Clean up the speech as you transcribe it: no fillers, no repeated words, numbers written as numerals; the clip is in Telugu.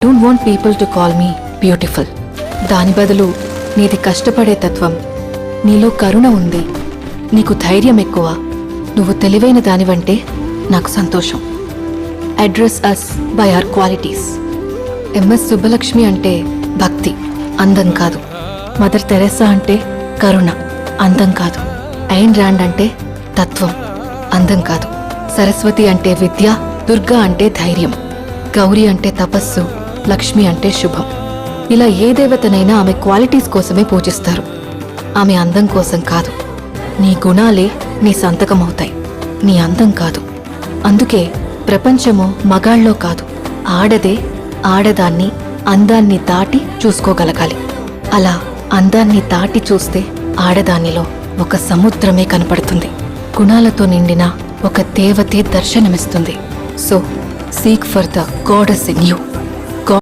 Don't want people to call me beautiful. దాని బదులు నీది కష్టపడే తత్వం, నీలో కరుణ ఉంది, నీకు ధైర్యం ఎక్కువ, నువ్వు తెలివైన దానివంటే నాకు సంతోషం. Address us by our qualities. MS Subbalakshmi అంటే భక్తి, అందం కాదు. మదర్ తెరెసా అంటే కరుణ, అందం కాదు. ఐన్ ర్యాండ్ అంటే తత్వం, అందం కాదు. సరస్వతి అంటే విద్య, దుర్గా అంటే ధైర్యం, గౌరీ అంటే తపస్సు, లక్ష్మి అంటే శుభం. ఇలా ఏ దేవతనైనా ఆమె క్వాలిటీస్ కోసమే పూజిస్తారు, ఆమె అందం కోసం కాదు. నీ గుణాలే నీ సంతకమవుతాయి, నీ అందం కాదు. అందుకే ప్రపంచము మగాళ్ళలో కాదు, ఆడదే ఆడదాన్ని అందాన్ని దాటి చూసుకోగలగాలి. అలా అందాన్ని దాటి చూస్తే ఆడదానిలో ఒక సముద్రమే కనపడుతుంది, గుణాలతో నిండిన ఒక దేవతే దర్శనమిస్తుంది. So seek for the goddess in you.